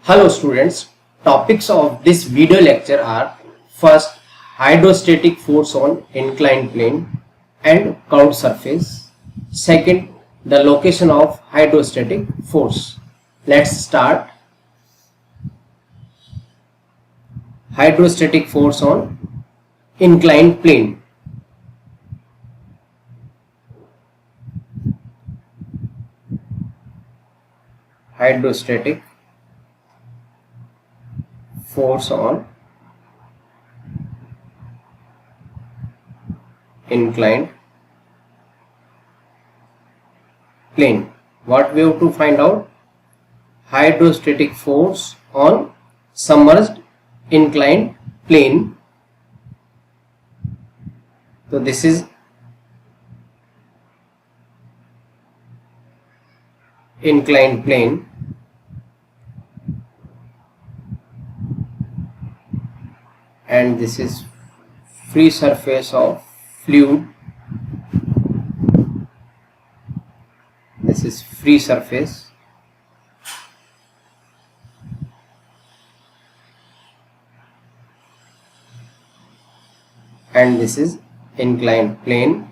Hello students, topics of this video lecture are: first, hydrostatic force on inclined plane and curved surface; second, the location of hydrostatic force. Let's start. Hydrostatic force on inclined plane. Hydrostatic force on inclined plane. What we have to find out? Hydrostatic force on submerged inclined plane. So this is inclined plane, and this is free surface of fluid. This is free surface, and this is inclined plane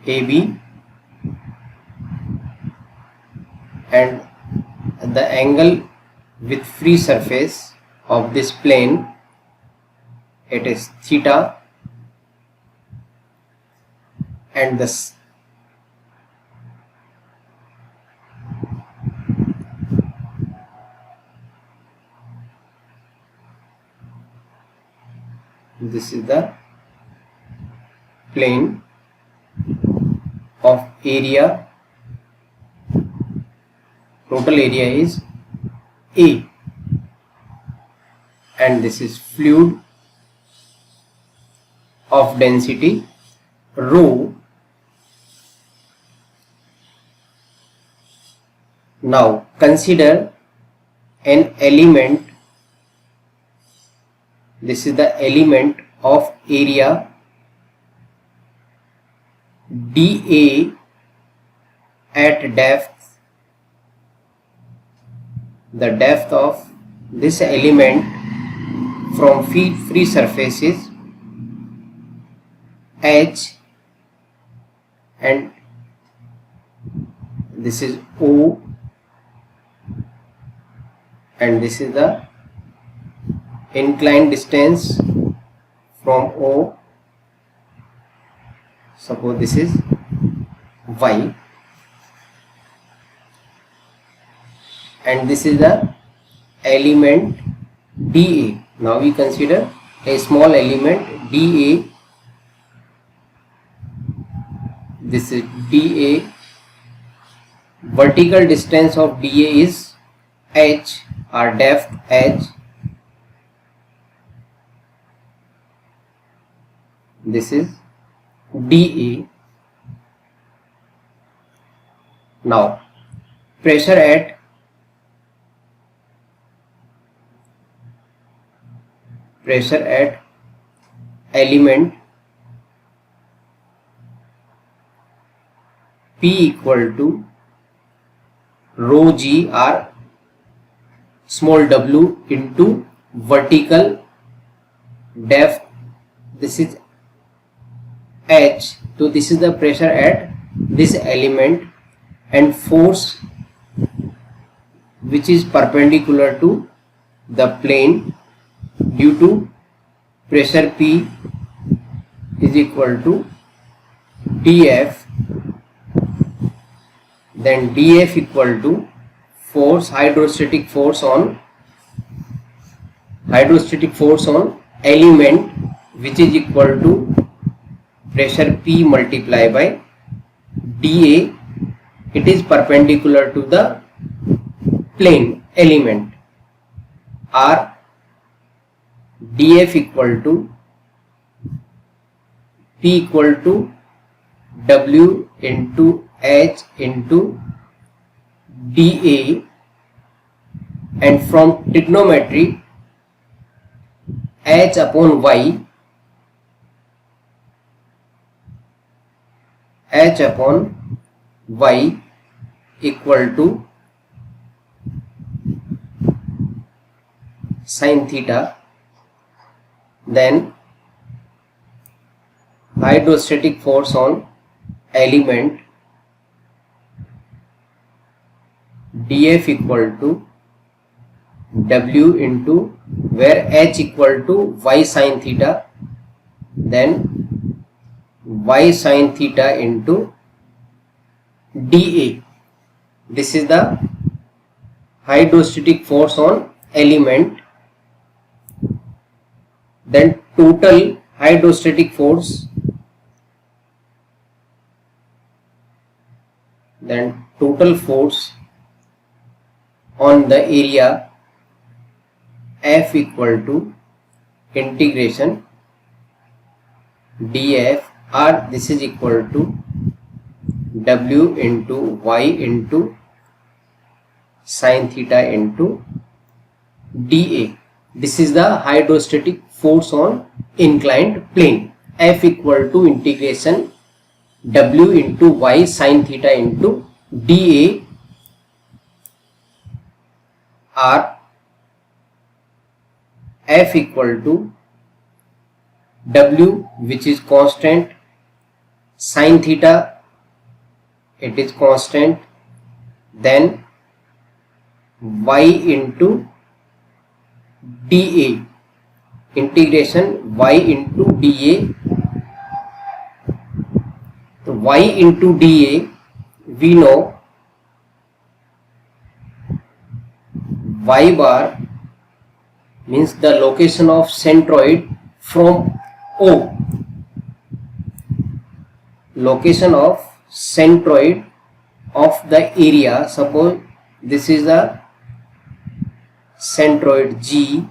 AB, and the angle with free surface of this plane, it is theta, and this is the plane of area. Total area is A, and this is fluid of density rho. Now consider an element. This is the element of area dA at depth. The depth of this element from free surface is H, and this is O, and this is the inclined distance from O. Suppose this is Y, and this is the element dA. Now we consider a small element dA. This is dA. Vertical distance of dA is H, or depth H. This is dA. Now pressure at element P equal to rho g, or small w, into vertical depth. This is H. So this is the pressure at this element, and force which is perpendicular to the plane due to pressure P is equal to dF. Then dF equal to force, hydrostatic force on element, which is equal to pressure P multiplied by dA. It is perpendicular to the plane element, or dF equal to P equal to W into H into dA, and from trigonometry H upon Y, H upon Y equal to sin theta. Then hydrostatic force on element dF equal to W into, where H equal to Y sin theta, then Y sin theta into dA. This is the hydrostatic force on element. Then total hydrostatic force, then total force on the area F equal to integration dF, or this is equal to W into Y into sin theta into dA. This is the hydrostatic force on inclined plane. F equal to integration W into Y sin theta into dA, or F equal to W, which is constant, sin theta it is constant, then Y into dA, integration Y into dA. So Y into dA, we know Y bar means the location of centroid from O, location of centroid of the area. Suppose this is a centroid G,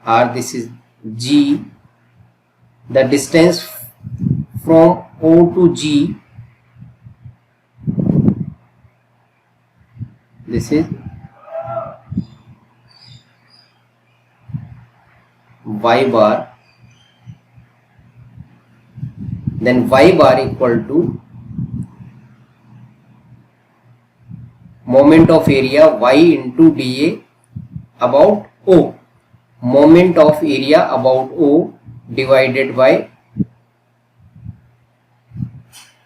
or this is G, the distance from O to G, this is Y bar, then Y bar equal to moment of area Y into dA about O, moment of area about O divided by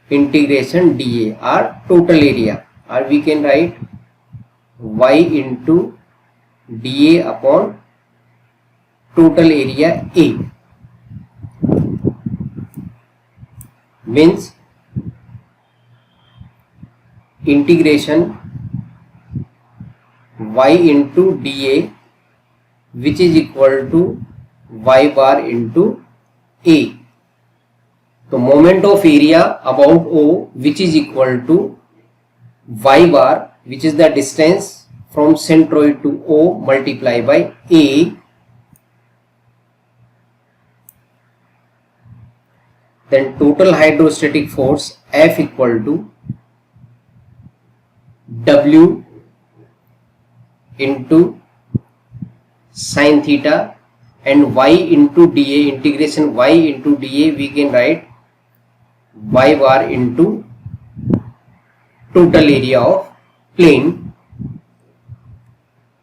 integration dA, or total area, or we can write Y into dA upon total area A, means integration Y into dA, which is equal to Y bar into A. So moment of area about O, which is equal to Y bar, which is the distance from centroid to O multiplied by A. Then total hydrostatic force F equal to W into sin theta and Y into dA, integration Y into dA, we can write Y bar into total area of plane.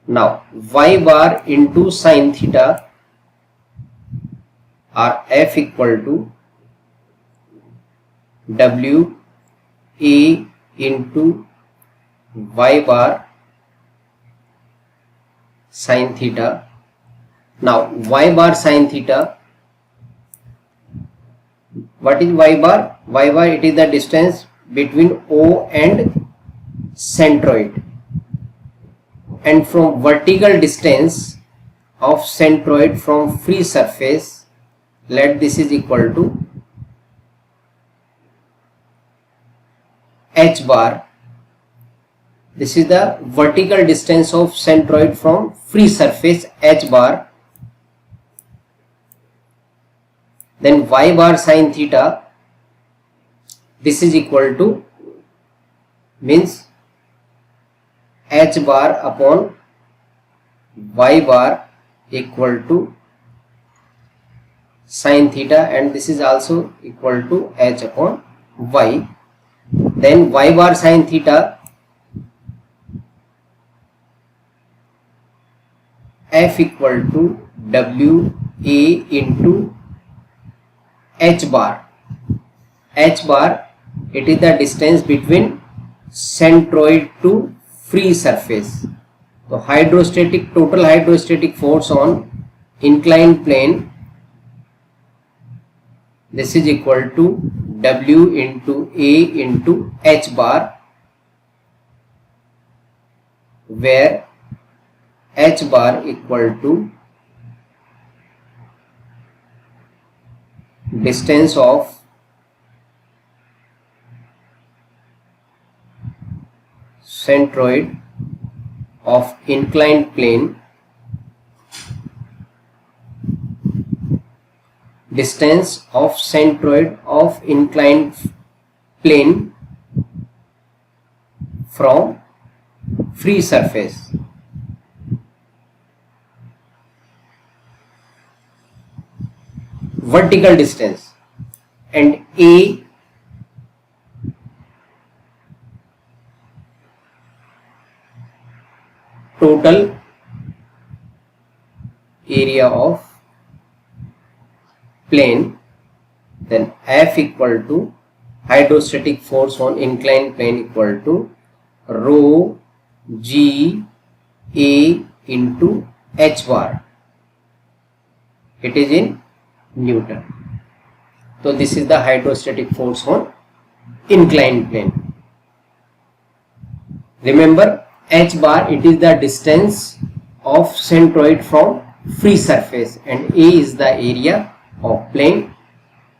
Now Y bar into sin theta, or F equal to W A into Y bar sin theta. Now Y bar sin theta, what is Y bar? Y bar, it is the distance between O and centroid, and from vertical distance of centroid from free surface, let this is equal to H bar. This is the vertical distance of centroid from free surface, H bar, then y bar sin theta, this is equal to, means h bar upon y bar equal to sin theta, and this is also equal to h upon y. Then y bar sin theta, f equal to w a into h bar. H bar, it is the distance between centroid to free surface. So total hydrostatic force on inclined plane, this is equal to W into A into H bar, where H bar equal to distance of centroid of inclined plane, distance of centroid of inclined plane from free surface. Vertical distance, and A total area of plane, then F equal to hydrostatic force on inclined plane equal to rho g A into h bar. It is in Newton. So this is the hydrostatic force on inclined plane. Remember, h bar, it is the distance of centroid from free surface, and A is the area of plane,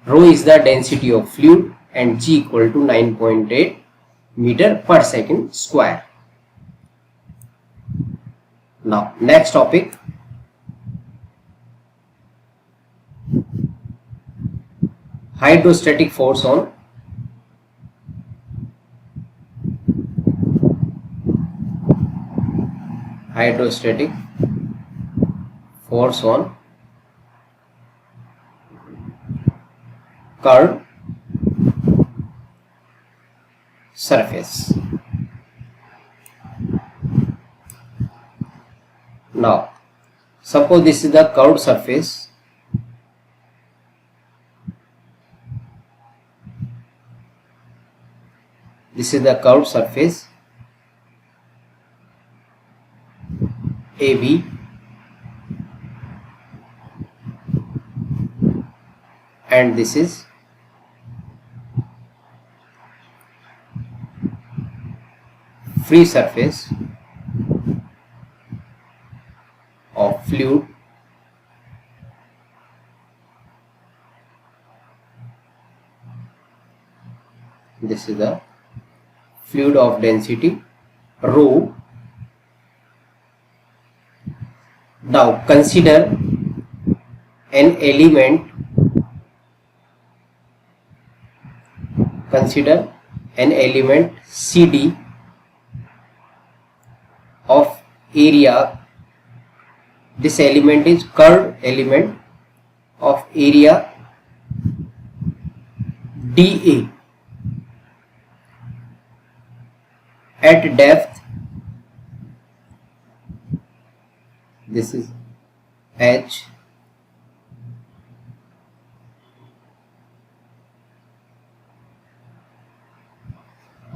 rho is the density of fluid, and g equal to 9.8 meter per second square. Now next topic, hydrostatic force on curved surface. Now suppose this is the curved surface. This is the curved surface AB, and this is free surface of fluid. This is the fluid of density rho. Now consider an element, CD of area. This element is curved element of area dA at depth, this is h,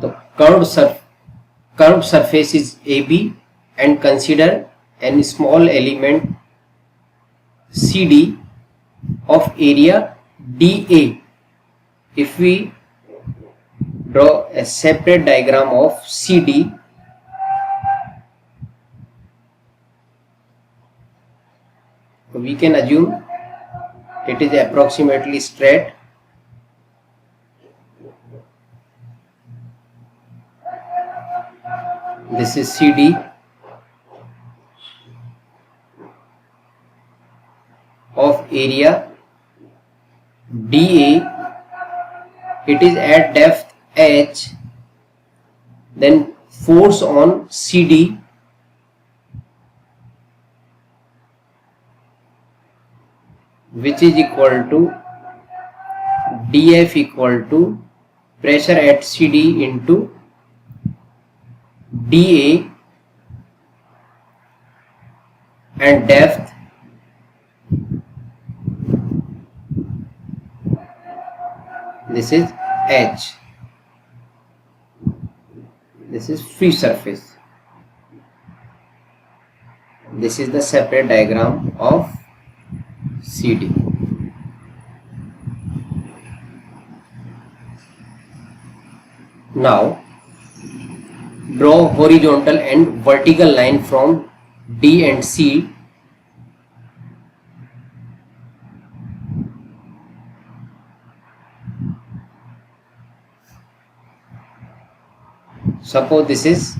the curved surface is AB, and consider any small element CD of area dA. If we draw a separate diagram of CD, we can assume it is approximately straight. This is CD of area DA, it is at depth H, then force on CD which is equal to DF equal to pressure at CD into DA and depth this is H. This is free surface. This is the separate diagram of CD. Now draw horizontal and vertical line from D and C . Suppose this is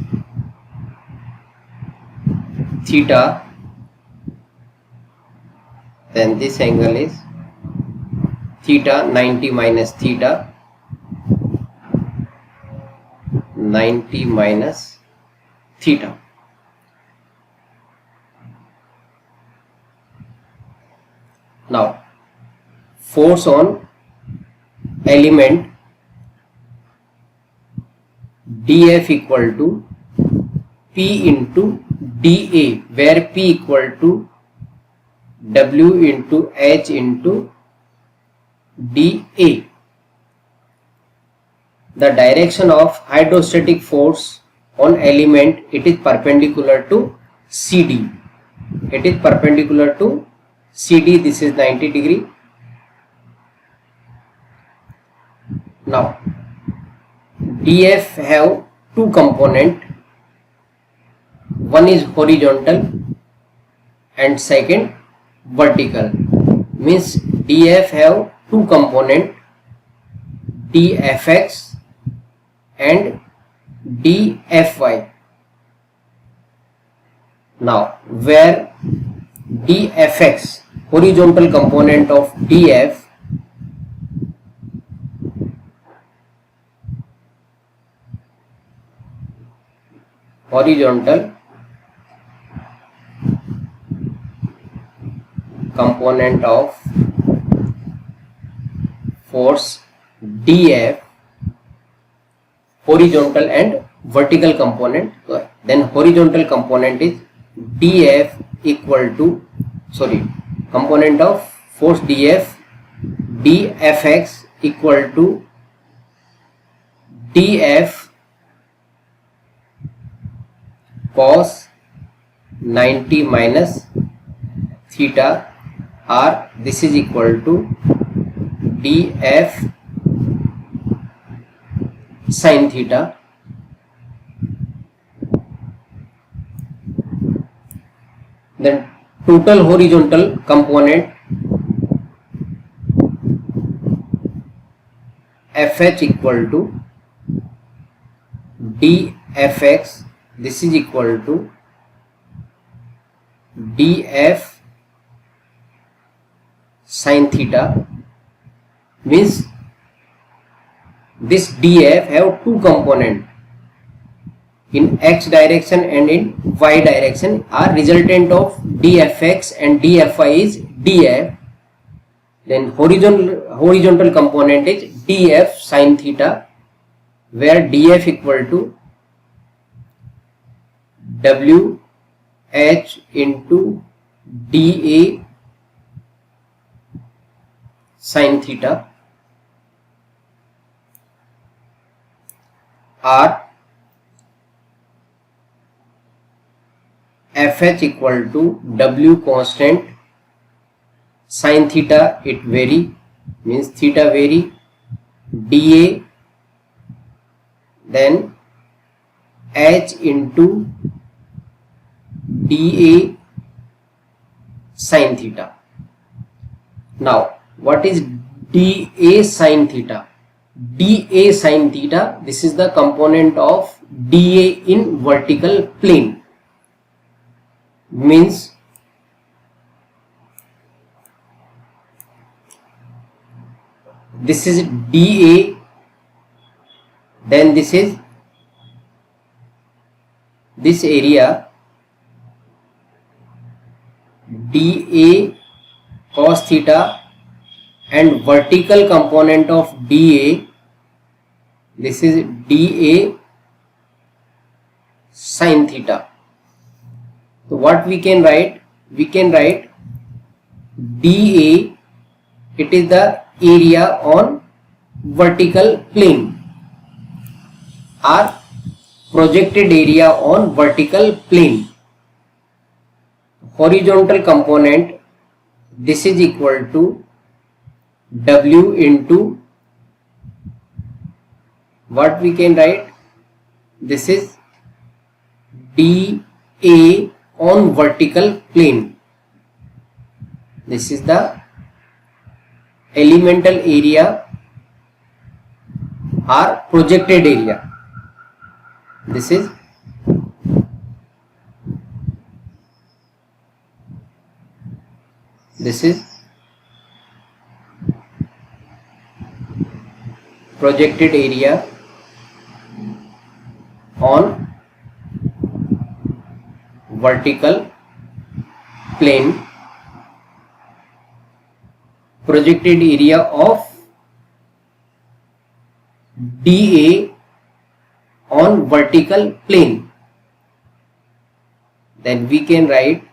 theta, then this angle is theta, 90 minus theta, 90 minus theta. Now force on element DF equal to P into DA, where P equal to W into H into DA. The direction of hydrostatic force on element, it is perpendicular to CD. It is perpendicular to CD. This is 90 degree. Now DF have two component, one is horizontal and second vertical. Means DF have two component, DFX and DFY. Now where DFX, horizontal component of DF, horizontal component of force DF, horizontal and vertical component, then horizontal component is DF equal to, component of force DF, DFX equal to DF cos 90 minus theta, or this is equal to DF sin theta. Then total horizontal component FH equal to DFX, this is equal to DF sin theta. Means this DF have two component, in X direction and in Y direction, are resultant of DFX and DFY is DF. Then horizontal component is DF sin theta, where DF equal to WH into DA sin theta, or FH equal to W constant, sin theta it vary, means theta vary, DA, then H into DA sin theta. Now what is DA sin theta? DA sin theta, this is the component of DA in vertical plane. Means this is dA, then this is this area dA cos theta, and vertical component of dA, this is dA sin theta. So what we can write? We can write dA, it is the area on vertical plane or projected area on vertical plane. Horizontal component, this is equal to W into, what we can write? This is dA on vertical plane. This is the elemental area or projected area. This is projected area on vertical plane, projected area of dA on vertical plane. Then we can write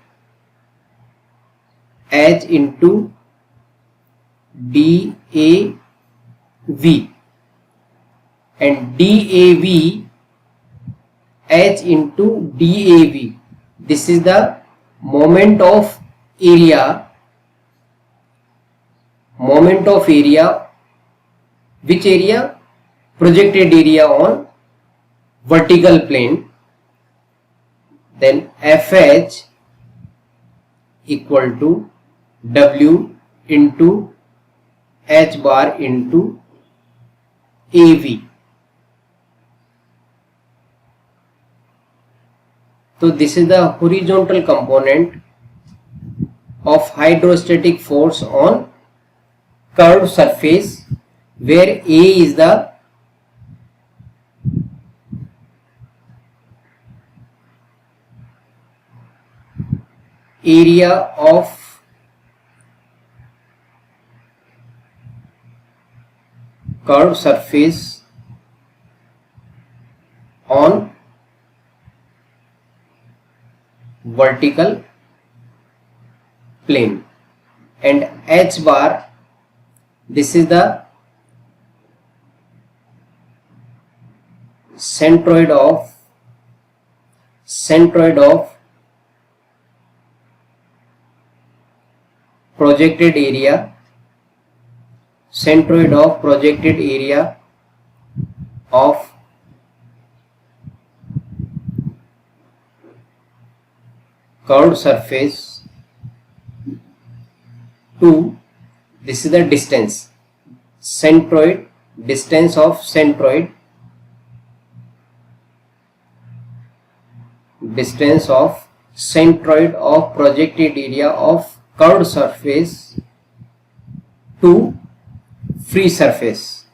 H into DAV, and DAV, H into DAV, this is the moment of area, which area? Projected area on vertical plane. Then FH equal to W into H bar into AV. So this is the horizontal component of hydrostatic force on curved surface, where A is the area of curved surface on vertical plane, and H bar, this is the centroid of projected area, of curved surface to, this is the distance, distance of centroid, of projected area of curved surface to free surface.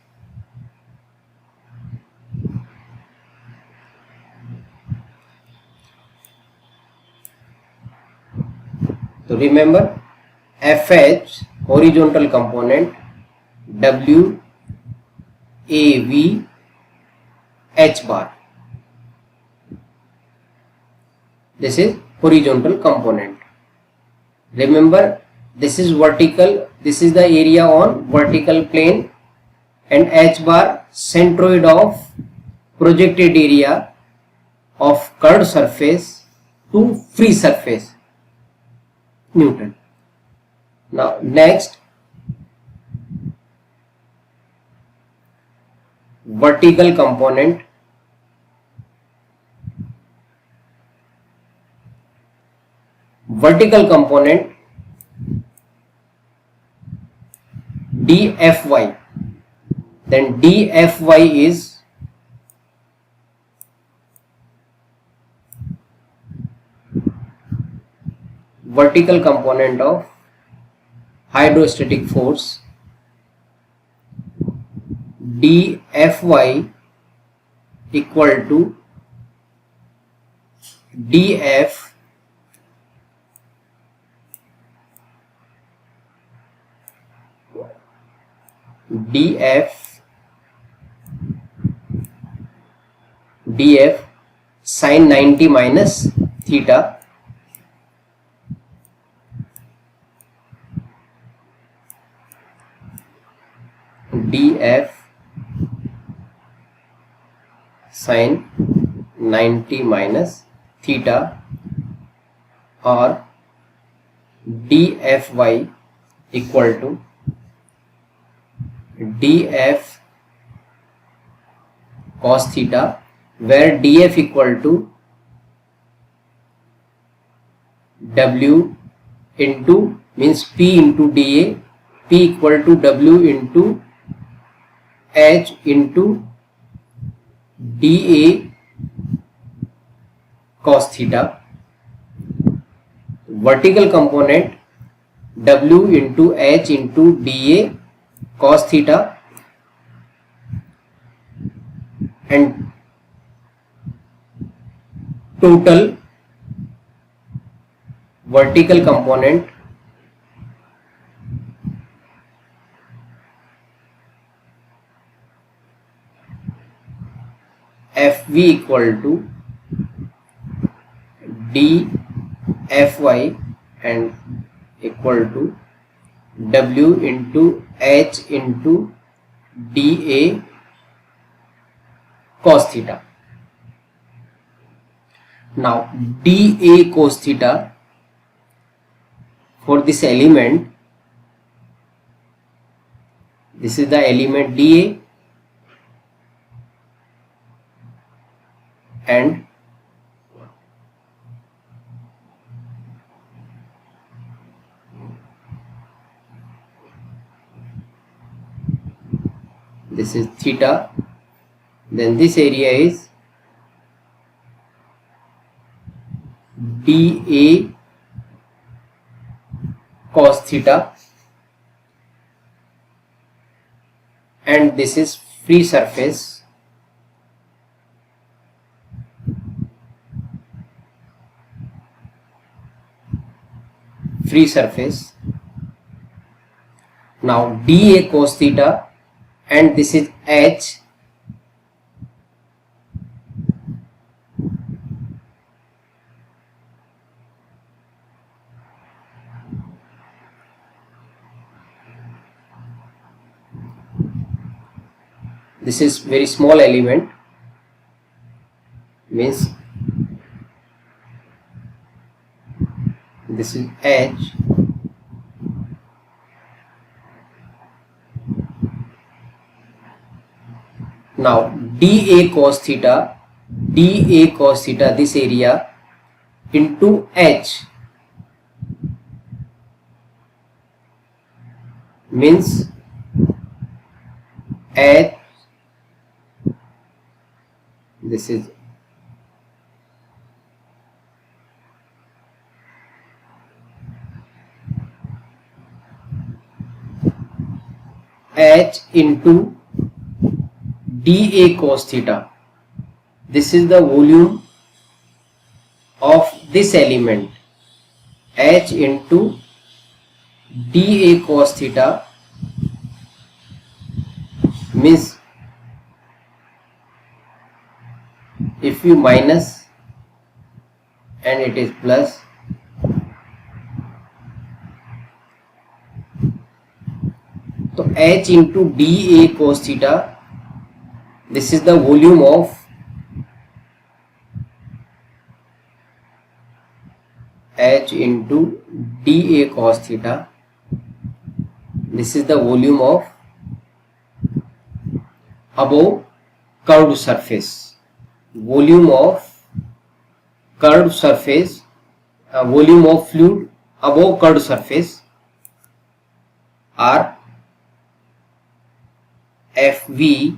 So remember, FH horizontal component, W AV H bar, this is horizontal component. Remember, this is vertical, this is the area on vertical plane, and H bar centroid of projected area of curved surface to free surface, Newton. Now next, vertical component, dFy, then dFy is vertical component of hydrostatic force dfy equal to df sin 90 minus theta df sin 90 minus theta or dfy equal to df cos theta, where df equal to w into means p into dA, p equal to w into h into dA cos theta. Vertical component w into h into dA cos theta and total vertical component Fv equal to dfy and equal to w into h into dA cos theta. Now dA cos theta for this element, this is the element dA and this is theta, then this area is dA cos theta and this is free surface now dA cos theta and this is h this is very small element means this is h now dA cos theta this area into h means h this is h into dA cos theta. This is the volume of this element h into dA cos theta means if you minus and it is plus so h into dA cos theta, this is the volume of h into dA cos theta, this is the volume of above curved surface, volume of curved surface, volume of fluid above curved surface are Fv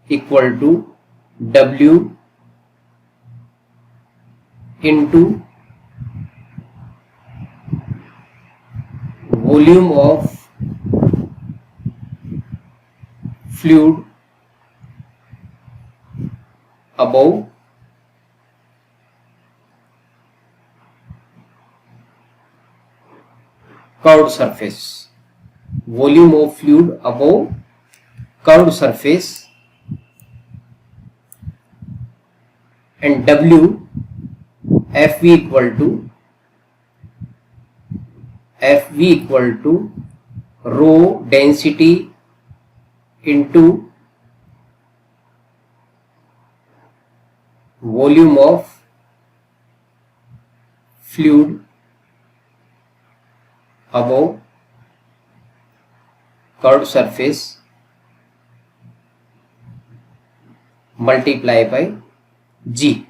equal to W into volume of fluid above curved surface. Volume of fluid above curved surface, and W FV equal to rho density into volume of fluid above curved surface multiply by G.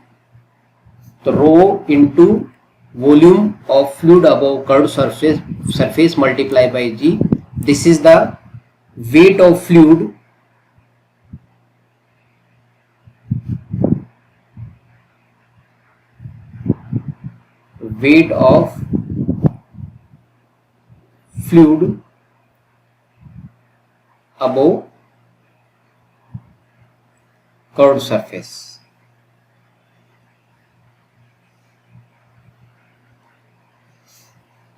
So rho into volume of fluid above curved surface multiply by G. This is the weight of fluid above curved surface.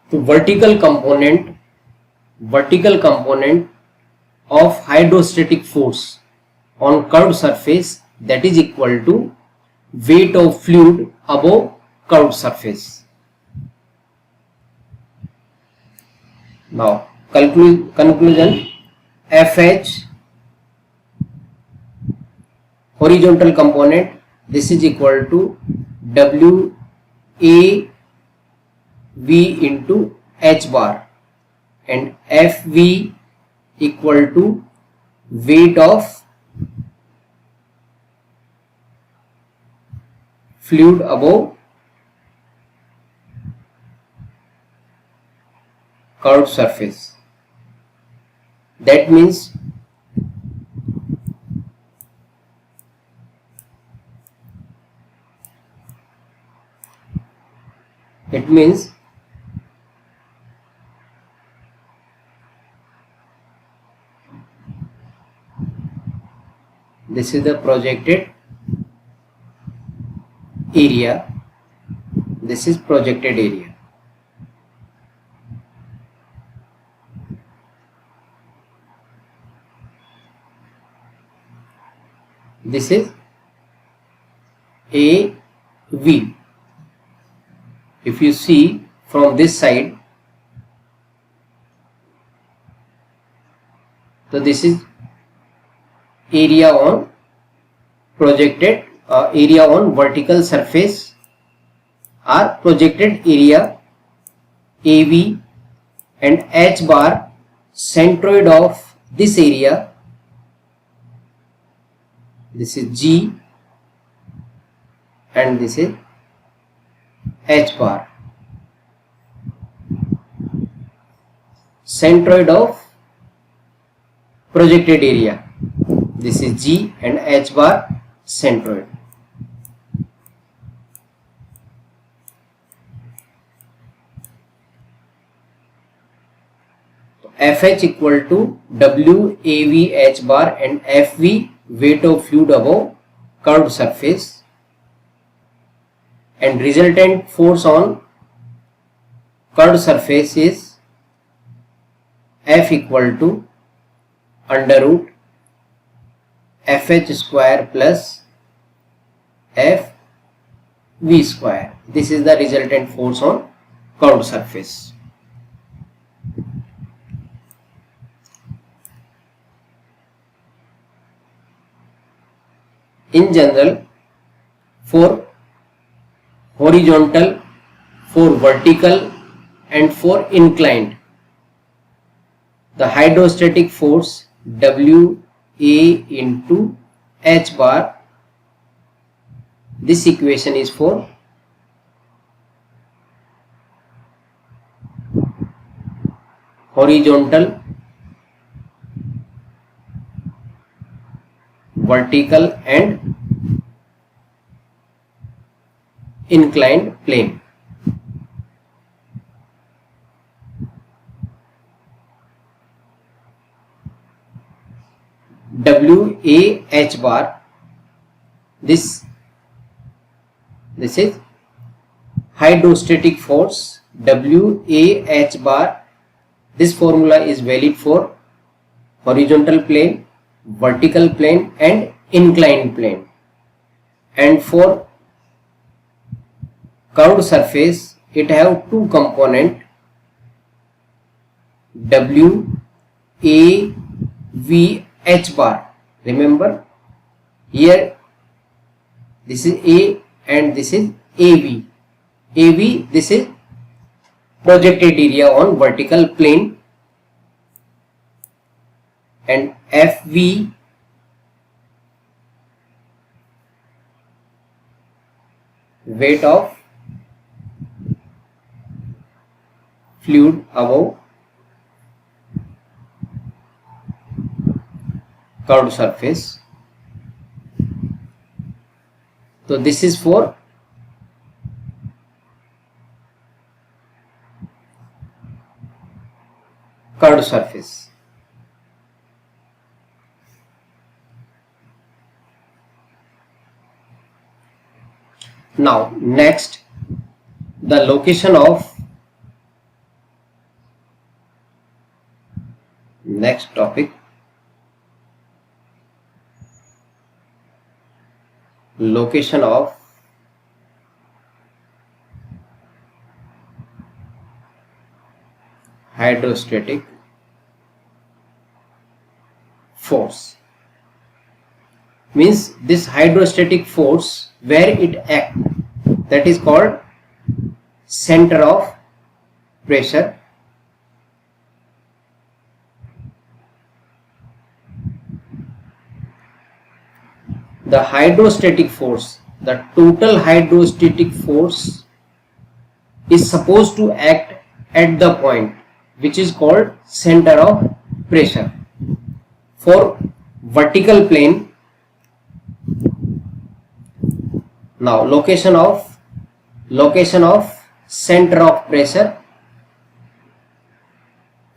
The vertical component of hydrostatic force on curved surface, that is equal to weight of fluid above curved surface. Now conclusion, FH horizontal component, this is equal to WAV into H bar, and FV equal to weight of fluid above curved surface. That means this is the projected area, this is projected area. This is AV. If you see from this side, so this is area on projected area on vertical surface or projected area AV, and H bar centroid of this area, this is G, and this is H bar, centroid of projected area, this is G, and H bar centroid. FH equal to WAV H bar and FV weight of fluid above curved surface, and resultant force on curved surface is F equal to under root FH square plus FV square. This is the resultant force on curved surface. In general, for horizontal, for vertical, and for inclined, the hydrostatic force WA into H bar, this equation is for horizontal, vertical, and inclined plane. WA H bar, this is hydrostatic force WAH bar. This formula is valid for horizontal plane, vertical plane and inclined plane, and for curved surface it have two component WAVH bar. Remember here this is A and this is AV. AV, this is projected area on vertical plane, and FV, weight of fluid above curved surface. So this is for curved surface. Now next, the location of next topic, location of hydrostatic force. Means this hydrostatic force where it acts, that is called center of pressure. The hydrostatic force, the total hydrostatic force is supposed to act at the point which is called center of pressure. For vertical plane, now location of center of pressure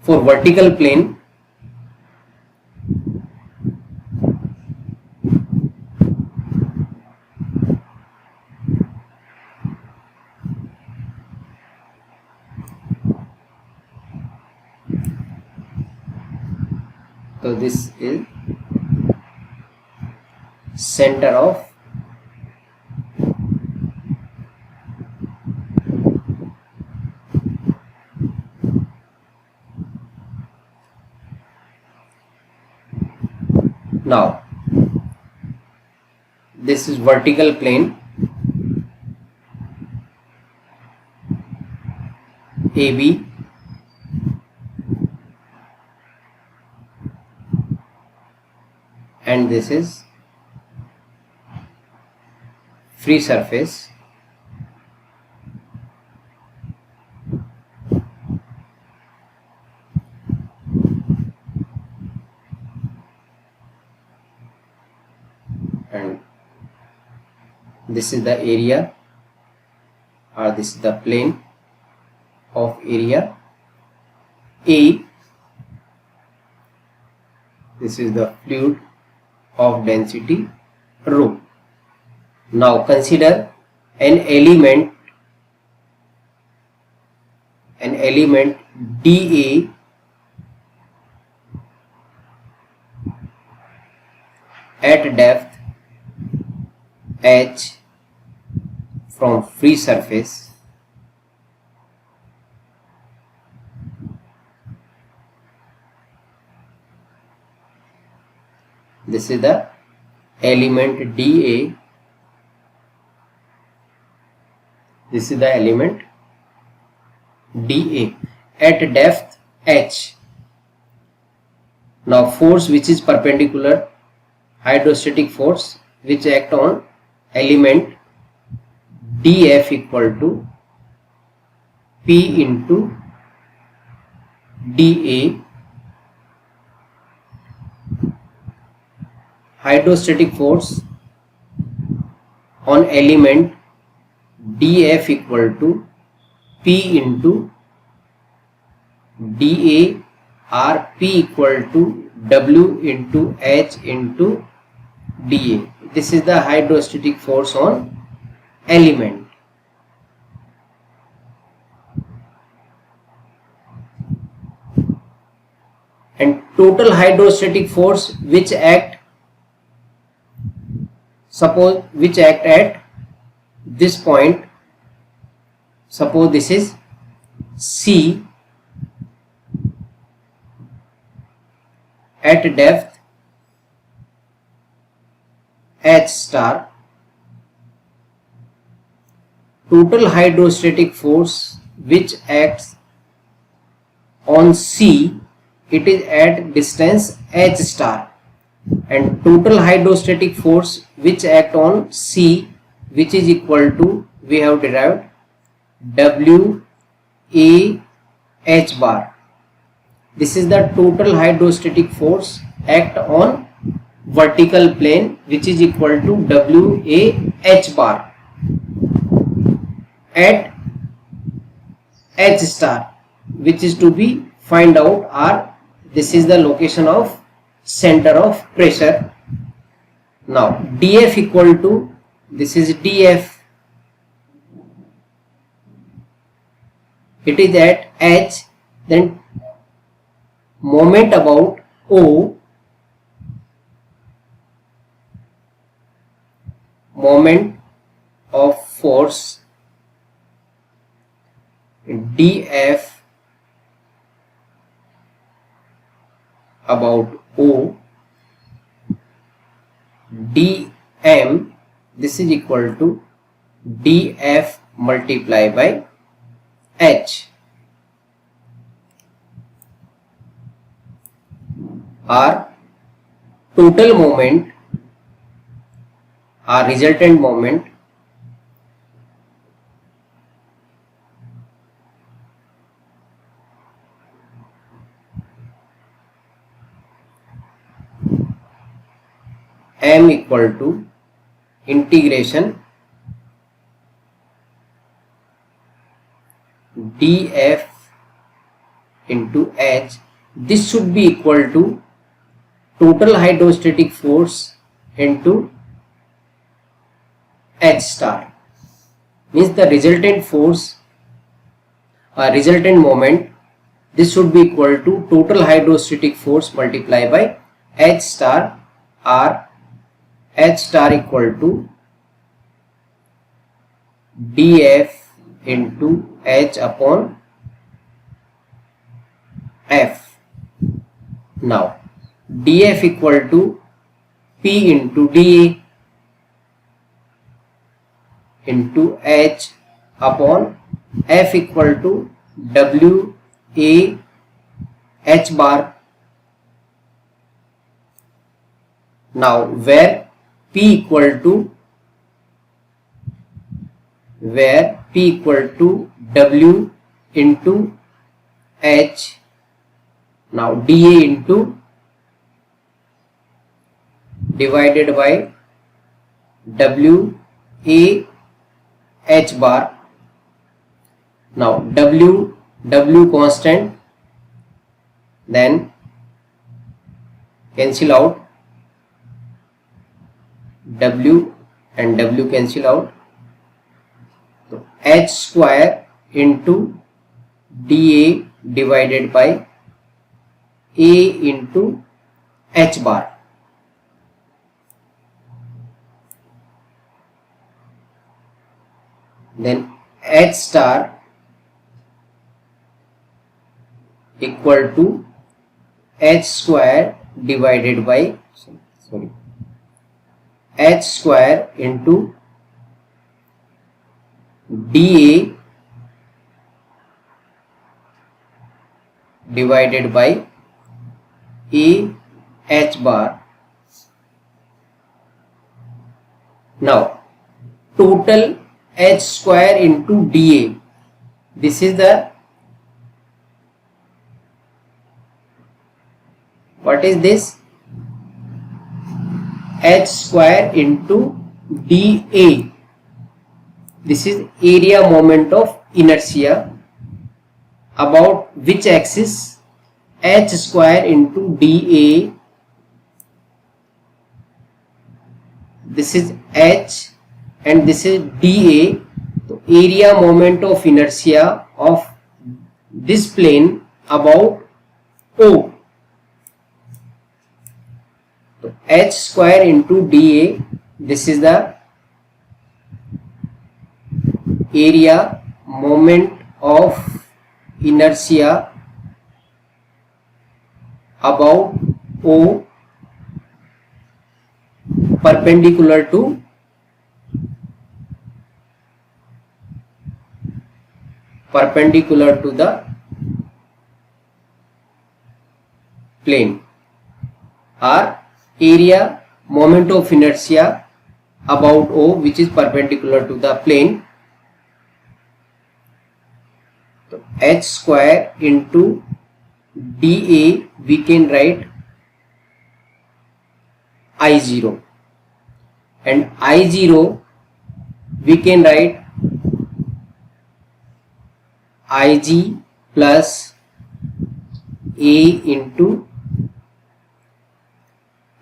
for vertical plane, so this is center of now this is vertical plane AB, and this is free surface, and this is the area, or this is the plane of area A. This is the fluid of density rho. Now consider an element dA at depth h from free surface. This is the element dA. This is the element dA at depth h. Now force which is perpendicular, hydrostatic force which act on element dF equal to P into dA. Hydrostatic force on element dF equal to P into dA, or P equal to W into H into dA. this is the hydrostatic force on element. And total hydrostatic force which act at this point, suppose this is C at depth H star, total hydrostatic force which acts on C, it is at distance H star, and total hydrostatic force which act on C, which is equal to, we have derived, W A H bar. This is the total hydrostatic force act on vertical plane, which is equal to W A H bar at H star, which is to be find out, or this is the location of center of pressure. Now dF equal to, this is dF, it is at H, then moment about O, moment of force dF about O, dm, this is equal to dF multiplied by H. Our total moment, our resultant moment, m equal to integration dF into H. This should be equal to total hydrostatic force into H star, means the resultant force or resultant moment, this should be equal to total hydrostatic force multiplied by H star, or H star equal to dF into H upon F. Now dF equal to P into dA into H upon F equal to W A H bar. Now where P equal to W into H, now dA into divided by W A H bar. Now W constant, then cancel out, W and W cancel out, so H square into dA divided by A into H bar. Then H star equal to H square divided by H square into dA divided by A H bar. Now total H square into dA, this is the, what is this, H square into dA, this is area moment of inertia about which axis, H square into dA, this is H and this is dA. So area moment of inertia of this plane about O. So H square into dA, this is the area moment of inertia about O perpendicular to the plane, or area moment of inertia about O which is perpendicular to the plane. So H square into dA we can write I0, and I0 we can write Ig plus A into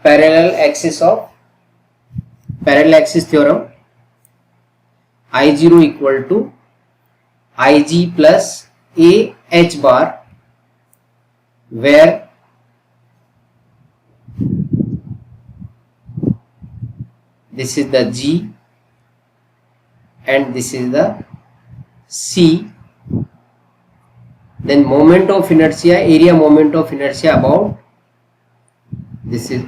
parallel axis theorem. I0 equal to Ig plus A H bar, where this is the G and this is the C. Then moment of inertia, area moment of inertia about, this is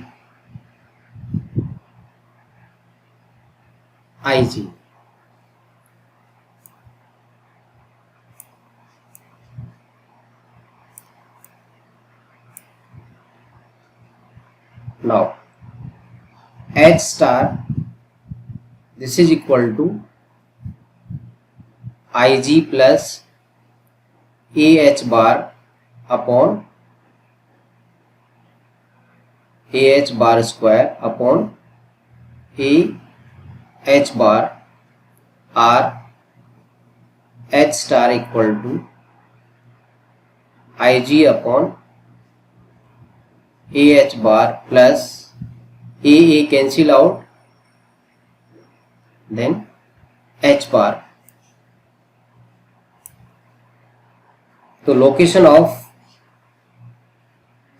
Ig. Now H star, this is equal to Ig plus AH bar upon AH bar square upon AH bar, or H star equal to Ig upon AH bar plus AA cancel out, then H bar. So location of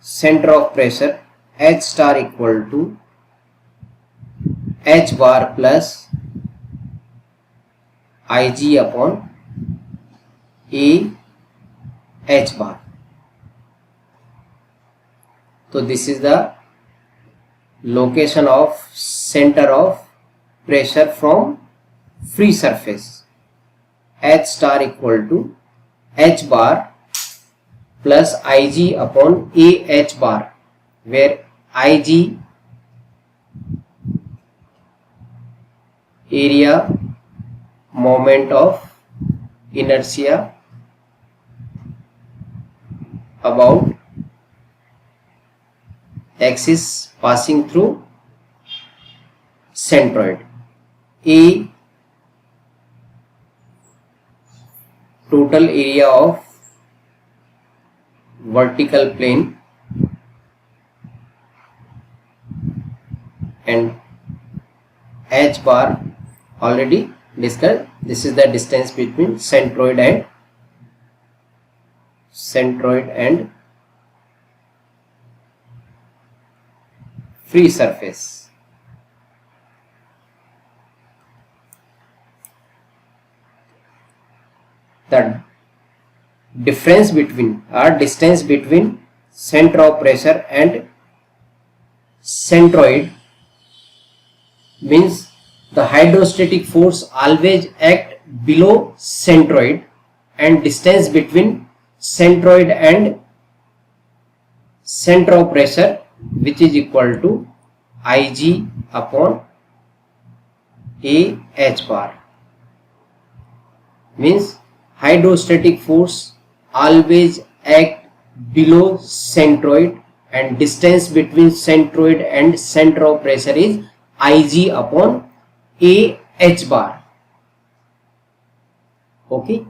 center of pressure, H star equal to H bar plus Ig upon AH bar. So this is the location of center of pressure from free surface. H star equal to H bar plus Ig upon AH bar, where Ig area moment of inertia about axis passing through centroid. A total area of vertical plane, and H bar already discussed. This is the distance between centroid and free surface. The difference between, or distance between, center of pressure and centroid means the hydrostatic force always act below centroid, and distance between centroid and center of pressure, which is equal to Ig upon AH bar, means hydrostatic force always act below centroid, and distance between centroid and center of pressure is Ig upon AH bar. Okay.